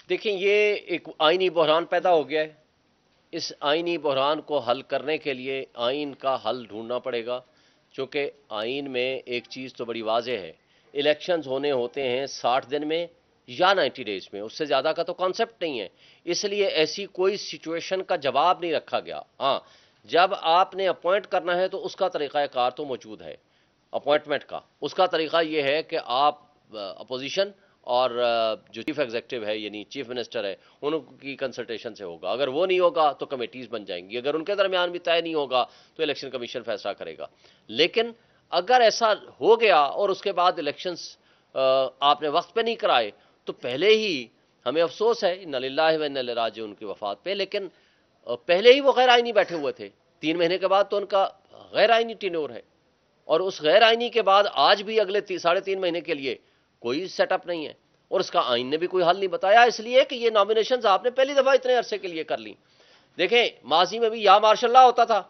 دیکھیں یہ ایک آئینی بحران پیدا ہو گیا ہے. اس آئینی بحران کو حل کرنے کے لیے آئین کا حل ڈھونڈنا پڑے گا. چونکہ آئین میں ایک چیز تو بڑی واضح ہے، الیکشنز ہونے ہوتے ہیں 60 دن میں یا 90 ڈیز میں، اس سے زیادہ کا تو کانسیپٹ نہیں ہے. اس لیے ایسی کوئی سچویشن کا جواب نہیں رکھا گیا. ہاں، جب آپ نے اپوائنٹ کرنا ہے تو اس کا طریقہ کار تو موجود ہے. اپوائنٹمنٹ کا اس کا طریقہ یہ ہے کہ آپ اپوزیشن اور جو چیف ایگزیکٹو ہے یعنی چیف منسٹر ہے ان کی کنسلٹیشن سے ہوگا. اگر وہ نہیں ہوگا تو کمیٹیز بن جائیں گی. اگر ان کے درمیان بھی طے نہیں ہوگا تو الیکشن کمیشن فیصلہ کرے گا. لیکن اگر ایسا ہو گیا اور اس کے بعد الیکشنز آپ نے وقت پہ نہیں کرائے تو پہلے ہی ہمیں افسوس ہے، انا للہ و انا الیہ راجعون کی وفات پہ، لیکن پہلے ہی وہ غیر آئینی بیٹھے ہوئے تھے. 3 مہینے کے بعد تو ان کا غیر آئینی ٹینور ہے. اور اس غیر آئینی کے بعد آج بھی اگلے 3.5 مہینے کے لیے کوئی سیٹ اپ نہیں ہے. اور اس کا آئین نے بھی کوئی حل نہیں بتایا، اس لیے کہ یہ نامینیشنز آپ نے پہلی دفعہ اتنے عرصے کے لیے کر لی. دیکھیں ماضی میں بھی یا مارشل لا ہوتا تھا،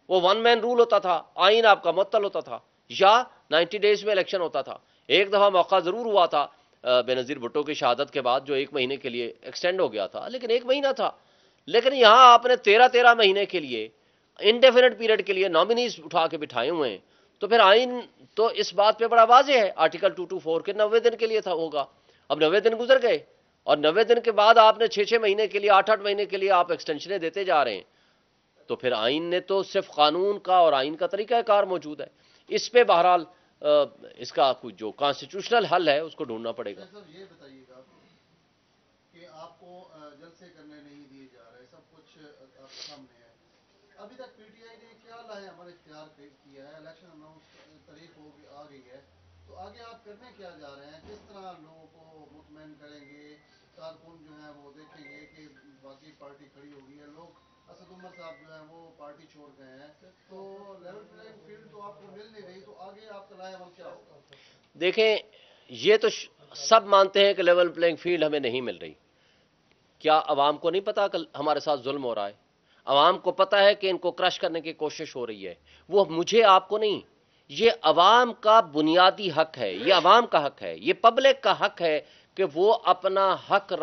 وہ 1 مین رول ہوتا تھا، آئین آپ کا معطل ہوتا تھا، یا 90 ڈیز میں الیکشن ہوتا تھا. ایک دفعہ موقع ضرور ہوا تھا بے نظیر بھٹو کی شہادت کے بعد، جو 1 مہینے کے لیے ایکسٹینڈ ہو گیا تھا، لیکن 1 مہینہ تھا. لیکن یہاں آپ نے 13 مہینے کے لیے انڈیفینٹ پیریڈ کے لیے نامینیز اٹھا کے بٹھائے ہوئے ہیں. تو پھر آئین تو اس بات پہ بڑا واضح ہے، آرٹیکل 224 کے 90 دن کے لیے تھا ہوگا. اب 90 دن گزر گئے اور 90 دن کے بعد آپ نے 6 مہینے کے لیے 8 مہینے کے لیے آپ ایکسٹینشنیں دیتے جا رہے ہیں. تو پھر آئین نے تو صرف قانون کا اور آئین کا طریقہ کار موجود ہے. اس پہ بہرحال اس کا کوئی جو کانسٹیٹیوشنل حل ہے اس کو ڈھونڈنا پڑے گا. سر یہ بتائیے گا کہ آپ کو جلسے کرنے نہیں دیے جا رہے، سب کچھ آپ کے سامنے ہے. ابھی تک پی ٹی آئی نے کیا لائے عمل اختیار کیا ہے؟ الیکشن اناؤنس تاریخ آ گئی ہے، تو آگے آپ کرنے کیا جا رہے ہیں؟ کس طرح لوگوں کو مطمئن کریں گے؟ کارکن جو ہیں وہ دیکھیں گے کہ باقی پارٹی کھڑی ہوگی ہے. لوگ اسد عمر صاحب جو ہیں وہ پارٹی چھوڑ گئے ہیں، تو لیول پلینگ فیلڈ تو آپ کو مل نہیں رہی، تو آگے آپ کا لائے عمل کیا ہوگا؟ دیکھیں یہ تو سب مانتے ہیں کہ لیول پلینگ فیلڈ ہمیں نہیں مل رہی. کیا عوام کو نہیں پتا کہ ہمارے ساتھ ظلم ہو رہا ہے؟ عوام کو پتا ہے کہ ان کو کرش کرنے کی کوشش ہو رہی ہے. وہ مجھے آپ کو نہیں، یہ عوام کا بنیادی حق ہے، یہ عوام کا حق ہے، یہ پبلک کا حق ہے کہ وہ اپنا حق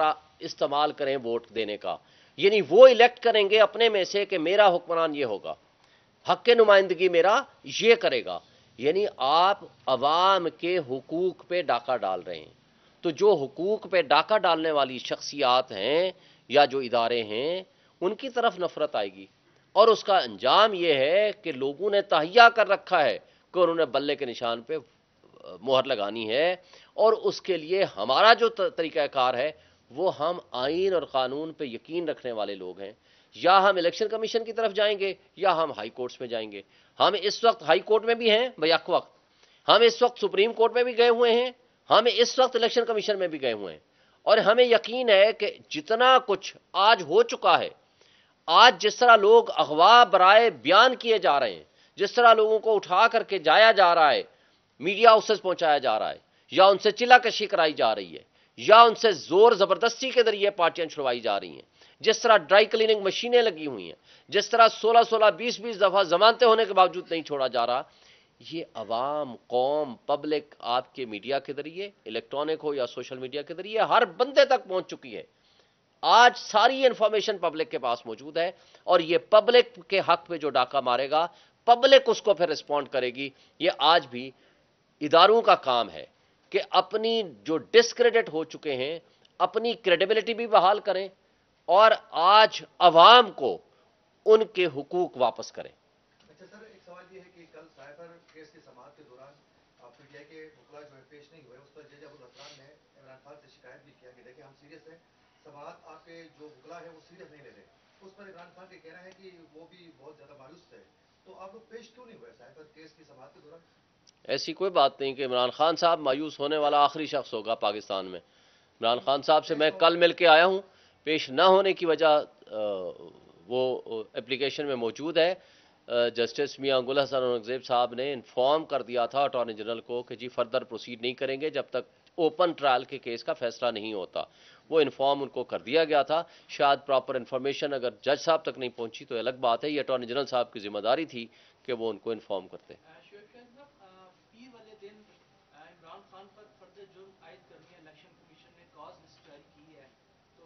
استعمال کریں ووٹ دینے کا. یعنی وہ الیکٹ کریں گے اپنے میں سے کہ میرا حکمران یہ ہوگا، حق نمائندگی میرا یہ کرے گا. یعنی آپ عوام کے حقوق پہ ڈاکہ ڈال رہے ہیں. تو جو حقوق پہ ڈاکہ ڈالنے والی شخصیات ہیں یا جو ادارے ہیں ان کی طرف نفرت آئے گی. اور اس کا انجام یہ ہے کہ لوگوں نے تہیا کر رکھا ہے کہ انہوں نے بلے کے نشان پہ مہر لگانی ہے. اور اس کے لیے ہمارا جو طریقہ کار ہے وہ ہم آئین اور قانون پہ یقین رکھنے والے لوگ ہیں. یا ہم الیکشن کمیشن کی طرف جائیں گے یا ہم ہائی کورٹس میں جائیں گے. ہم اس وقت ہائی کورٹ میں بھی ہیں بیک وقت، ہم اس وقت سپریم کورٹ میں بھی گئے ہوئے ہیں، ہم اس وقت الیکشن کمیشن میں بھی گئے ہوئے ہیں. اور ہمیں یقین ہے کہ جتنا کچھ آج ہو چکا ہے، آج جس طرح لوگ اغوا برائے بیان کیے جا رہے ہیں، جس طرح لوگوں کو اٹھا کر کے جایا جا رہا ہے، میڈیا ہاؤسز پہنچایا جا رہا ہے، یا ان سے چلا کشی کرائی جا رہی ہے، یا ان سے زور زبردستی کے ذریعے پارٹیاں چھڑوائی جا رہی ہیں، جس طرح ڈرائی کلیننگ مشینیں لگی ہوئی ہیں، جس طرح 16 دفعہ ضمانتیں ہونے کے باوجود نہیں چھوڑا جا رہا، یہ عوام، قوم، پبلک آپ کے میڈیا کے ذریعے، الیکٹرانک ہو یا سوشل میڈیا کے ذریعے، ہر بندے تک پہنچ چکی ہے. آج ساری انفارمیشن پبلک کے پاس موجود ہے، اور یہ پبلک کے حق پہ جو ڈاکہ مارے گا پبلک اس کو پھر رسپونڈ کرے گی. یہ آج بھی اداروں کا کام ہے کہ اپنی جو ڈسکریڈٹ ہو چکے ہیں اپنی کریڈیبلٹی بھی بحال کریں، اور آج عوام کو ان کے حقوق واپس کریں. اچھا سر، ایک سوال یہ ہے کہ کل سائبر کیس کی سماعت کے دوران آپ نے کیا کہ وکلا جو ہے پیش نہیں ہوئے، اس پر جج ابوالاسلام نے عمران خان سے شکایت بھی کیا کہ دیکھیں ہم سیریس ہیں، سماعت آپ کے جو وکلا ہے وہ سیریس نہیں لے رہے. اس پر عمران خان کے کہہ رہے ہیں کہ وہ بھی بہت زیادہ مایوس تھے. تو آپ لوگ پیش کیوں نہیں ہوئے سائبر کیس کی سماعت کے دوران؟ ایسی کوئی بات نہیں کہ عمران خان صاحب مایوس ہونے والا آخری شخص ہوگا پاکستان میں. عمران خان صاحب سے میں کل مل کے آیا ہوں، پیش نہ ہونے کی وجہ وہ اپلیکیشن میں موجود ہے. جسٹس میاں گل حسن اورنگزیب صاحب نے انفارم کر دیا تھا اٹارنی جنرل کو کہ جی فردر پروسیڈ نہیں کریں گے جب تک اوپن ٹرائل کے کیس کا فیصلہ نہیں ہوتا. وہ انفارم ان کو کر دیا گیا تھا. شاید پراپر انفارمیشن اگر جج صاحب تک نہیں پہنچی تو الگ بات ہے، یہ اٹارنی جنرل صاحب کی ذمہ داری تھی کہ وہ ان کو انفارم کرتے. پیر والے دن عمران خان پر فرد جرم عائد کرنے الیکشن کمیشن نے کاز لسٹ جاری کی ہے، تو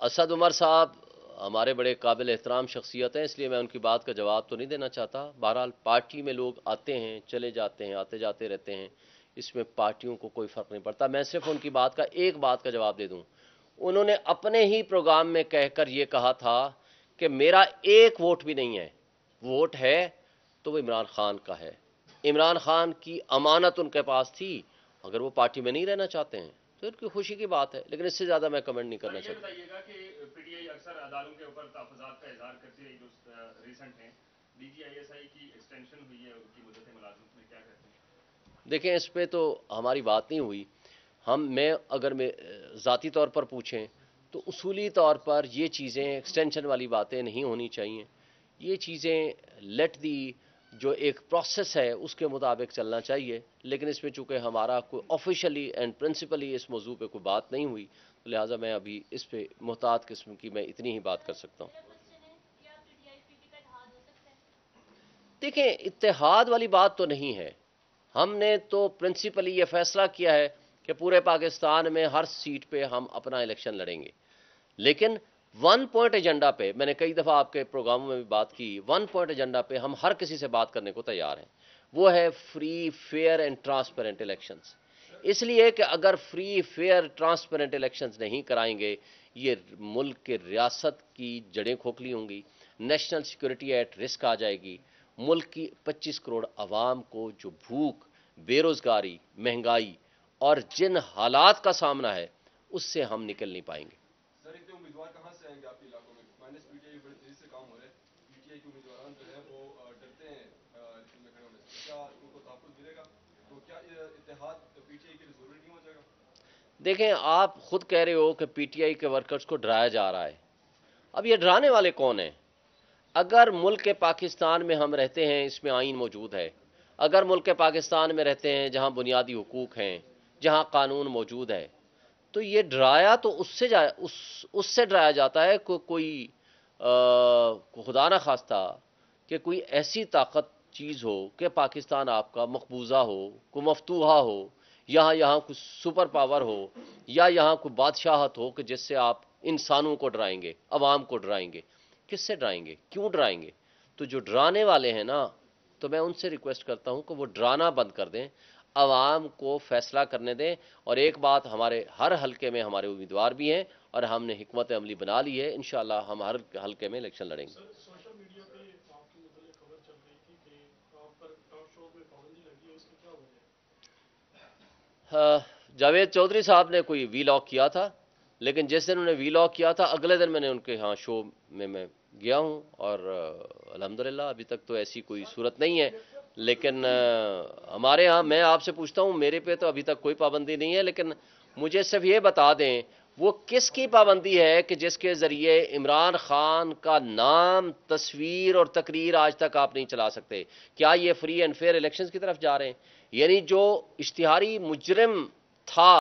اسد عمر صاحب ہمارے بڑے قابل احترام شخصیت ہیں، اس لیے میں ان کی بات کا جواب تو نہیں دینا چاہتا. بہرحال پارٹی میں لوگ آتے ہیں چلے جاتے ہیں آتے جاتے رہتے ہیں، اس میں پارٹیوں کو کوئی فرق نہیں پڑتا. میں صرف ان کی بات کا ایک بات کا جواب دے دوں. انہوں نے اپنے ہی پروگرام میں کہہ کر یہ کہا تھا کہ میرا ایک ووٹ بھی نہیں ہے، ووٹ ہے تو وہ عمران خان کا ہے. عمران خان کی امانت ان کے پاس تھی. اگر وہ پارٹی میں نہیں رہنا چاہتے ہیں تو ان کی خوشی کی بات ہے، لیکن اس سے زیادہ میں کمنٹ نہیں کرنا یہ چاہتا. بتائیے گا کہ پی ٹی آئی اکثر عدالتوں کے اوپر تحفظات کا اظہار کرتی رہی جو ریسنٹ ہیں. D G I S I کی ایکسٹینشن ہوئی ہے ان کی مدت ملازمت میں، کیا کہتے ہیں؟ دیکھیں اس پہ تو ہماری بات نہیں ہوئی. اگر میں ذاتی طور پر پوچھیں تو اصولی طور پر یہ چیزیں ایکسٹینشن والی باتیں نہیں ہونی چاہیے. یہ چیزیں لیٹ دی جو ایک پروسیس ہے اس کے مطابق چلنا چاہیے، لیکن اس میں چونکہ ہمارا کوئی آفیشلی اینڈ پرنسپلی اس موضوع پہ کوئی بات نہیں ہوئی، لہٰذا میں ابھی اس پہ محتاط قسم کی میں اتنی ہی بات کر سکتا ہوں. دیکھیں اتحاد والی بات تو نہیں ہے. ہم نے تو پرنسپلی یہ فیصلہ کیا ہے کہ پورے پاکستان میں ہر سیٹ پہ ہم اپنا الیکشن لڑیں گے، لیکن ون پوائنٹ ایجنڈا پہ میں نے کئی دفعہ آپ کے پروگراموں میں بھی بات کی. ون پوائنٹ ایجنڈا پہ ہم ہر کسی سے بات کرنے کو تیار ہیں، وہ ہے free fair and transparent elections. اس لیے کہ اگر فری فیئر ٹرانسپیرنٹ الیکشنز نہیں کرائیں گے یہ ملک کے ریاست کی جڑیں کھوکھلی ہوں گی، نیشنل سیکورٹی ایٹ رسک آ جائے گی. ملک کی 25 کروڑ عوام کو جو بھوک، بے روزگاری، مہنگائی اور جن حالات کا سامنا ہے اس سے ہم نکل نہیں پائیں گے. سر اتنے امیدوار کہاں سے آئیں گے آپ کے علاقوں میں؟ مائنس پی ٹی آئی بڑے تیزی سے کام ہو رہے ہیں، پی ٹی آئی کے امیدواران جو ہے وہ ڈرتے ہیں الیکشن میں کھڑے ہونے سے. کیا ان کو تحفظ ملے گا؟ تو کیا اتحاد پی ٹی آئی کے لیے ضروری نہیں ہو جائے گا؟ دیکھیں آپ خود کہہ رہے ہو کہ پی ٹی آئی کے ورکرز کو ڈرایا جا رہا ہے. اب یہ ڈرانے والے کون ہیں؟ اگر ملک پاکستان میں ہم رہتے ہیں، اس میں آئین موجود ہے. اگر ملک پاکستان میں رہتے ہیں جہاں بنیادی حقوق ہیں، جہاں قانون موجود ہے، تو یہ ڈرایا تو اس سے ڈرایا جاتا ہے کہ کوئی خدا نہ خواستہ کہ کوئی ایسی طاقت چیز ہو کہ پاکستان آپ کا مقبوضہ ہو، کوئی مفتوحہ ہو، یہاں کوئی سپر پاور ہو، یا یہاں کوئی بادشاہت ہو کہ جس سے آپ انسانوں کو ڈرائیں گے، عوام کو ڈرائیں گے. کس سے ڈرائیں گے؟ کیوں ڈرائیں گے؟ تو جو ڈرانے والے ہیں نا، تو میں ان سے ریکویسٹ کرتا ہوں کہ وہ ڈرانا بند کر دیں، عوام کو فیصلہ کرنے دیں. اور ایک بات، ہمارے ہر حلقے میں ہمارے امیدوار بھی ہیں اور ہم نے حکمت عملی بنا لی ہے. انشاءاللہ ہم ہر حلقے میں الیکشن لڑیں گے. سوشل میڈیا پہ آپ کے متعلق خبر چل رہی تھی کہ آپ پر ٹاک شو میں پابندی لگی ہے، اس کی کیا وجہ ہے؟ جاوید چودھری صاحب نے کوئی وی لاگ کیا تھا، لیکن جس دن انہوں نے وی لاگ کیا تھا اگلے دن میں نے ان کے ہاں شو میں گیا ہوں، اور الحمدللہ ابھی تک تو ایسی کوئی صورت نہیں ہے. لیکن ہمارے ہاں، میں آپ سے پوچھتا ہوں، میرے پہ تو ابھی تک کوئی پابندی نہیں ہے، لیکن مجھے صرف یہ بتا دیں وہ کس کی پابندی ہے کہ جس کے ذریعے عمران خان کا نام، تصویر اور تقریر آج تک آپ نہیں چلا سکتے؟ کیا یہ فری اینڈ فیئر الیکشنز کی طرف جا رہے ہیں؟ یعنی جو اشتہاری مجرم تھا